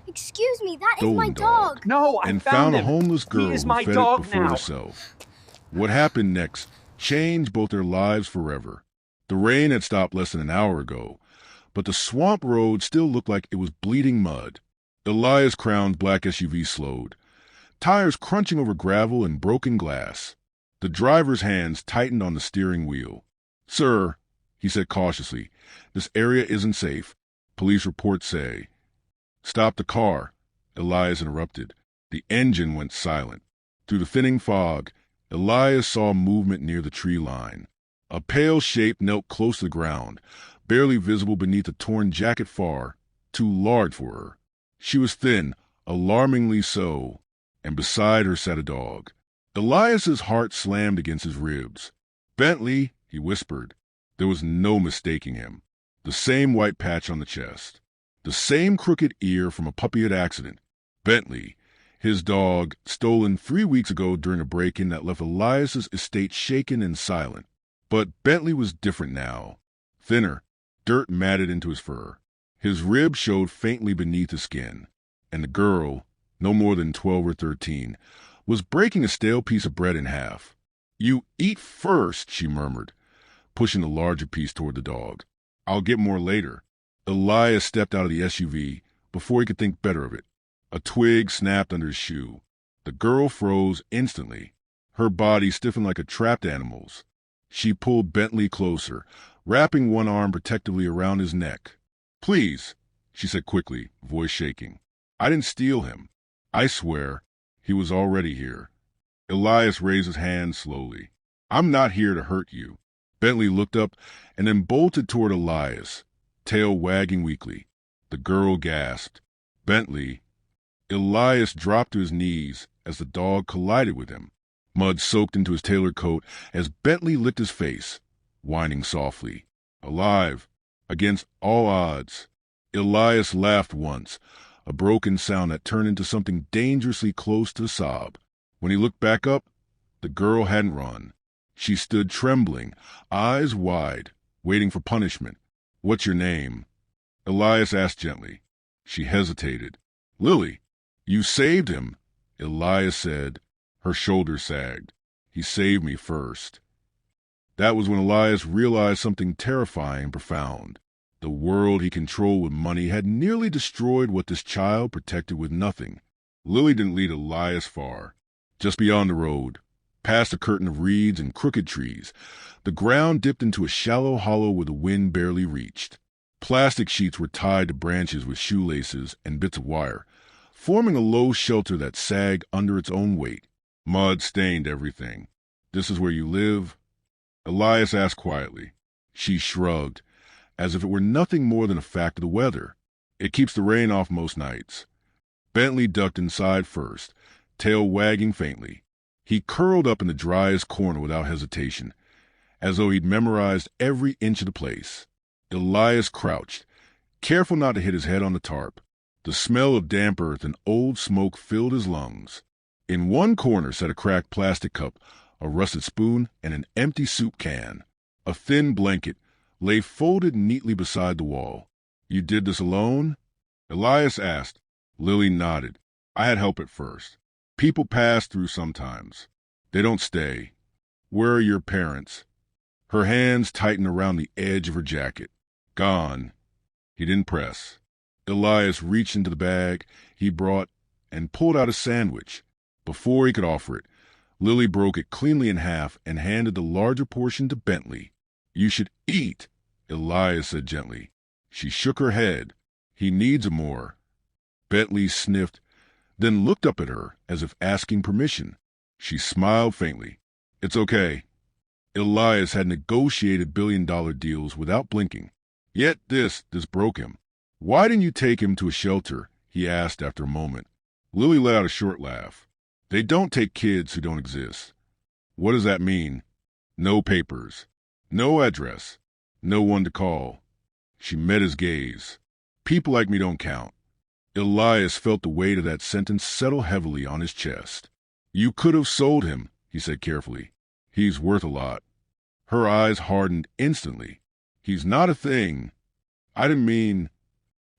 Excuse me, that is my stolen dog. dog. No, I And found found a him. homeless girl He is who my fed it dog before now. herself. What happened next changed both their lives forever. The rain had stopped less than an hour ago, but the swamp road still looked like it was bleeding mud. Elias Crowne's black SUV slowed, tires crunching over gravel and broken glass. The driver's hands tightened on the steering wheel. "Sir," he said cautiously, "this area isn't safe. Police reports say." "Stop the car," Elias interrupted. The engine went silent. Through the thinning fog, Elias saw movement near the tree line. A pale shape knelt close to the ground, barely visible beneath a torn jacket far too large for her. She was thin, alarmingly so, and beside her sat a dog. Elias's heart slammed against his ribs. "Bentley," he whispered. There was no mistaking him. The same white patch on the chest. The same crooked ear from a puppyhood accident. Bentley, his dog, stolen 3 weeks ago during a break-in that left Elias's estate shaken and silent. But Bentley was different now. Thinner, dirt matted into his fur. His ribs showed faintly beneath his skin. And the girl, no more than 12 or 13, was breaking a stale piece of bread in half. "You eat first," she murmured, pushing the larger piece toward the dog. "I'll get more later." Elias stepped out of the SUV before he could think better of it. A twig snapped under his shoe. The girl froze instantly. Her body stiffened like a trapped animal's. She pulled Bentley closer, wrapping one arm protectively around his neck. "Please," she said quickly, voice shaking. "I didn't steal him. I swear he was already here." Elias raised his hand slowly. "I'm not here to hurt you." Bentley looked up and then bolted toward Elias, tail wagging weakly. The girl gasped. "Bentley." Elias dropped to his knees as the dog collided with him. Mud soaked into his tailored coat as Bentley licked his face, whining softly. Alive, against all odds. Elias laughed once, a broken sound that turned into something dangerously close to a sob. When he looked back up, the girl hadn't run. She stood trembling, eyes wide, waiting for punishment. "What's your name?" Elias asked gently. She hesitated. "Lily." "You saved him," Elias said. Her shoulders sagged. "He saved me first." That was when Elias realized something terrifying and profound. The world he controlled with money had nearly destroyed what this child protected with nothing. Lily didn't lead Elias far. Just beyond the road, past a curtain of reeds and crooked trees, the ground dipped into a shallow hollow where the wind barely reached. Plastic sheets were tied to branches with shoelaces and bits of wire, forming a low shelter that sagged under its own weight. Mud stained everything. "This is where you live?" Elias asked quietly. She shrugged, as if it were nothing more than a fact of the weather. "It keeps the rain off most nights." Bentley ducked inside first, tail wagging faintly. He curled up in the driest corner without hesitation, as though he'd memorized every inch of the place. Elias crouched, careful not to hit his head on the tarp. The smell of damp earth and old smoke filled his lungs. In one corner sat a cracked plastic cup, a rusted spoon, and an empty soup can. A thin blanket lay folded neatly beside the wall. "You did this alone?" Elias asked. Lily nodded. "I had help at first. People pass through sometimes. They don't stay. Where are your parents?" Her hands tightened around the edge of her jacket. "Gone." He didn't press. Elias reached into the bag he brought and pulled out a sandwich. Before he could offer it, Lily broke it cleanly in half and handed the larger portion to Bentley. "You should eat," Elias said gently. She shook her head. "He needs more." Bentley sniffed, then looked up at her as if asking permission. She smiled faintly. "It's okay." Elias had negotiated billion-dollar deals without blinking. Yet this broke him. "Why didn't you take him to a shelter?" he asked after a moment. Lily let out a short laugh. "They don't take kids who don't exist." "What does that mean?" "No papers. No address. No one to call." She met his gaze. "People like me don't count." Elias felt the weight of that sentence settle heavily on his chest. "You could have sold him," he said carefully. "He's worth a lot." Her eyes hardened instantly. "He's not a thing. I didn't mean—"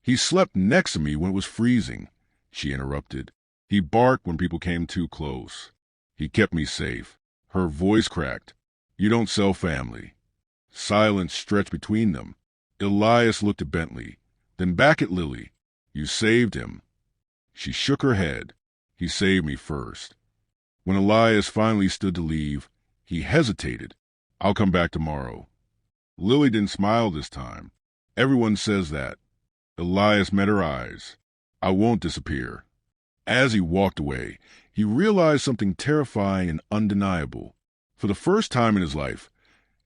"He slept next to me when it was freezing. she interrupted. He barked when people came too close. He kept me safe. Her voice cracked. You don't sell family. Silence stretched between them. Elias looked at Bentley, then back at Lily. You saved him. She shook her head. He saved me first. When Elias finally stood to leave, he hesitated. I'll come back tomorrow. Lily didn't smile this time. Everyone says that. Elias met her eyes. I won't disappear. As he walked away, he realized something terrifying and undeniable. For the first time in his life,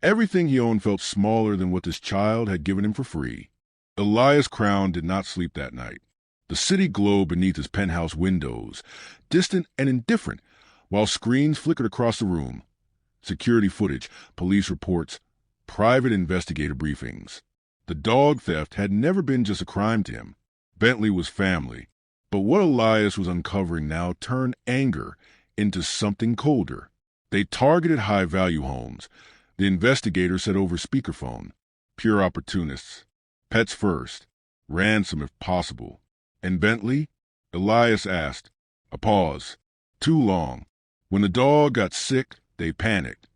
everything he owned felt smaller than what this child had given him for free. Elias Crowne did not sleep that night. The city glowed beneath his penthouse windows, distant and indifferent, while screens flickered across the room. Security footage, police reports, private investigator briefings. The dog theft had never been just a crime to him. Bentley was family. But what Elias was uncovering now turned anger into something colder. They targeted high-value homes. The investigator said over speakerphone, pure opportunists. Pets first. Ransom if possible. And Bentley? Elias asked. A pause. Too long. When the dog got sick, they panicked.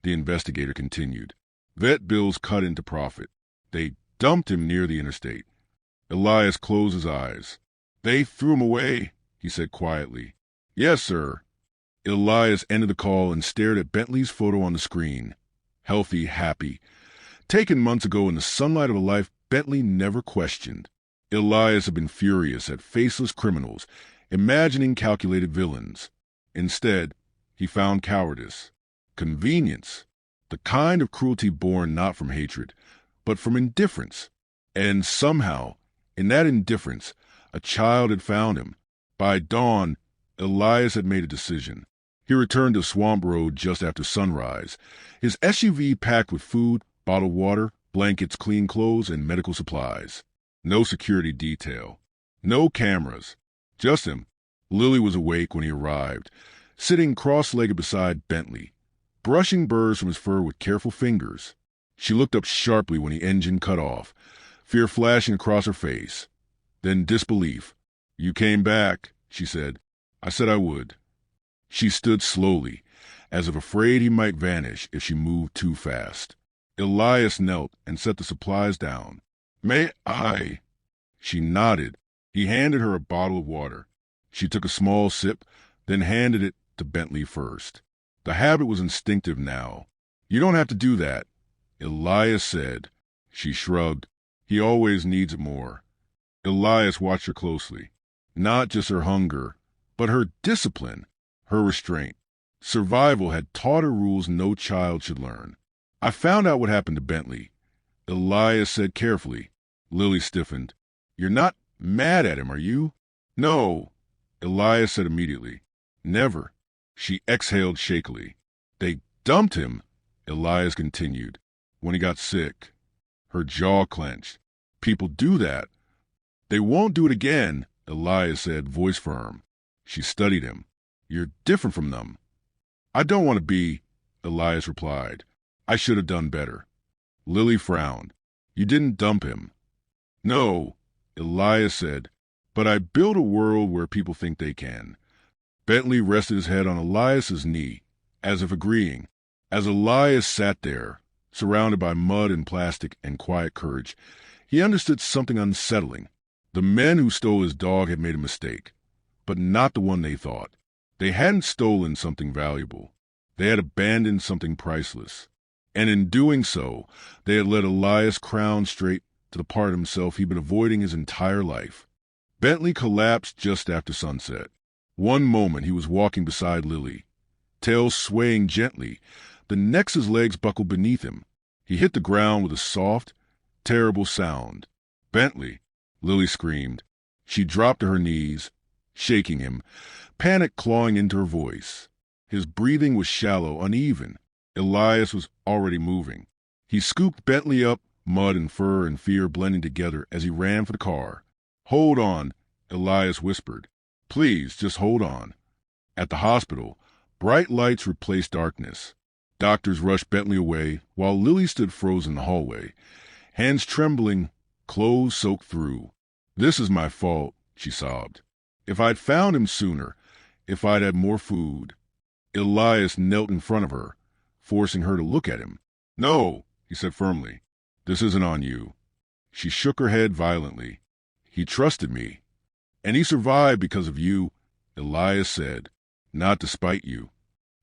The investigator continued. Vet bills cut into profit. They dumped him near the interstate. Elias closed his eyes. They threw him away, he said quietly. Yes, sir. Elias ended the call and stared at Bentley's photo on the screen. Healthy, happy. Taken months ago in the sunlight of a life Bentley never questioned. Elias had been furious at faceless criminals, imagining calculated villains. Instead, he found cowardice, convenience, the kind of cruelty born not from hatred, but from indifference. And somehow, in that indifference, a child had found him. By dawn, Elias had made a decision. He returned to Swamp Road just after sunrise, his SUV packed with food, bottled water, blankets, clean clothes, and medical supplies. No security detail. No cameras. Just him. Lily was awake when he arrived, sitting cross-legged beside Bentley, brushing burrs from his fur with careful fingers. She looked up sharply when the engine cut off, fear flashing across her face. Then disbelief. You came back, she said. I said I would. She stood slowly, as if afraid he might vanish if she moved too fast. Elias knelt and set the supplies down. May I? She nodded. He handed her a bottle of water. She took a small sip, then handed it to Bentley first. The habit was instinctive now. You don't have to do that, Elias said. She shrugged. He always needs it more. Elias watched her closely. Not just her hunger, but her discipline, her restraint. Survival had taught her rules no child should learn. I found out what happened to Bentley, Elias said carefully. Lily stiffened. You're not mad at him, are you? No, Elias said immediately. Never. She exhaled shakily. They dumped him, Elias continued, when he got sick. Her jaw clenched. People do that. They won't do it again, Elias said, voice firm. She studied him. You're different from them. I don't want to be, Elias replied. I should have done better. Lily frowned. You didn't dump him. No, Elias said, but I built a world where people think they can. Bentley rested his head on Elias's knee, as if agreeing. As Elias sat there, surrounded by mud and plastic and quiet courage, he understood something unsettling. The men who stole his dog had made a mistake, but not the one they thought. They hadn't stolen something valuable. They had abandoned something priceless. And in doing so, they had led Elias Crowne straight to the part of himself he'd been avoiding his entire life. Bentley collapsed just after sunset. One moment he was walking beside Lily, tail swaying gently. The next his legs buckled beneath him. He hit the ground with a soft, terrible sound. Bentley, Lily screamed. She dropped to her knees, shaking him, panic clawing into her voice. His breathing was shallow, uneven. Elias was already moving. He scooped Bentley up, mud and fur and fear blending together as he ran for the car. Hold on, Elias whispered. Please, just hold on. At the hospital, bright lights replaced darkness. Doctors rushed Bentley away while Lily stood frozen in the hallway, hands trembling, clothes soaked through. This is my fault, she sobbed. If I'd found him sooner, if I'd had more food. Elias knelt in front of her, forcing her to look at him. No, he said firmly. This isn't on you. She shook her head violently. He trusted me. And he survived because of you, Elias said, not despite you.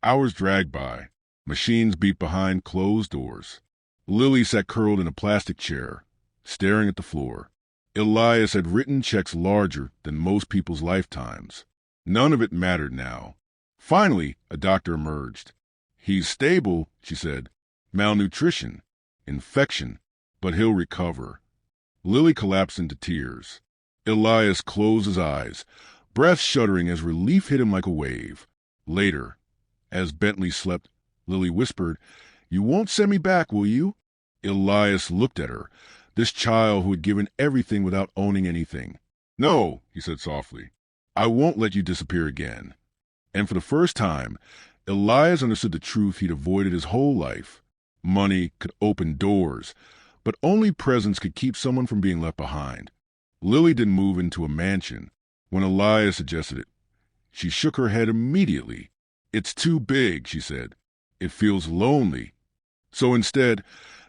Hours dragged by. Machines beat behind closed doors. Lily sat curled in a plastic chair, staring at the floor. Elias had written checks larger than most people's lifetimes. None of it mattered now. Finally, a doctor emerged. He's stable, she said. Malnutrition, infection, but he'll recover. Lily collapsed into tears. Elias closed his eyes, breath shuddering as relief hit him like a wave. Later, as Bentley slept, Lily whispered, "You won't send me back, will you?" Elias looked at her, this child who had given everything without owning anything. "No," he said softly. "I won't let you disappear again." And for the first time, Elias understood the truth he'd avoided his whole life. Money could open doors, but only presence could keep someone from being left behind. Lily didn't move into a mansion when Elias suggested it. She shook her head immediately. "It's too big," she said. "It feels lonely." So instead,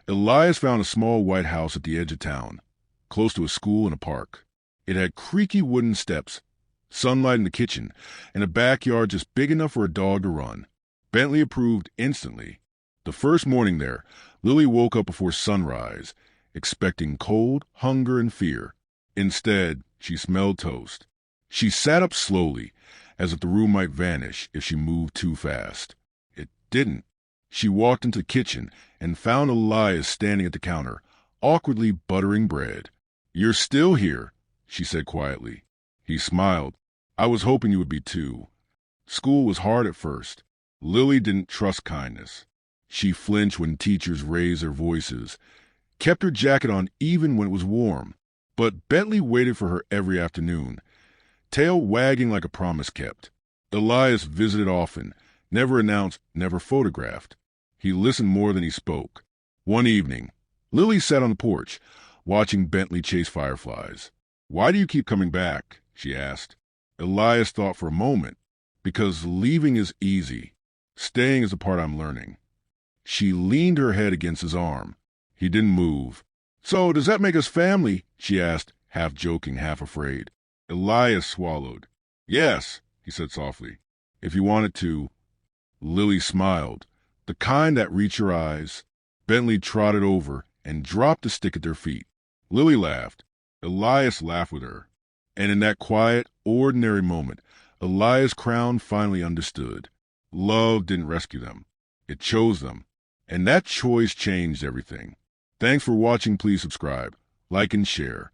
Elias found a small white house at the edge of town, close to a school and a park. It had creaky wooden steps, sunlight in the kitchen, and a backyard just big enough for a dog to run. Bentley approved instantly. The first morning there, Lily woke up before sunrise, expecting cold, hunger, and fear. Instead, she smelled toast. She sat up slowly, as if the room might vanish if she moved too fast. It didn't. She walked into the kitchen and found Elias standing at the counter, awkwardly buttering bread. "You're still here," she said quietly. He smiled. "I was hoping you would be too." School was hard at first. Lily didn't trust kindness. She flinched when teachers raised their voices, kept her jacket on even when it was warm. But Bentley waited for her every afternoon, tail wagging like a promise kept. Elias visited often, never announced, never photographed. He listened more than he spoke. One evening, Lily sat on the porch, watching Bentley chase fireflies. "Why do you keep coming back?" she asked. Elias thought for a moment. "Because leaving is easy. Staying is the part I'm learning." She leaned her head against his arm. He didn't move. "So does that make us family?" she asked, half joking, half afraid. Elias swallowed. "Yes," he said softly. "If you wanted to." Lily smiled, the kind that reached her eyes. Bentley trotted over and dropped the stick at their feet. Lily laughed. Elias laughed with her. And in that quiet, ordinary moment, Elias Crowne finally understood. Love didn't rescue them. It chose them. And that choice changed everything. Thanks for watching. Please subscribe, like, and share.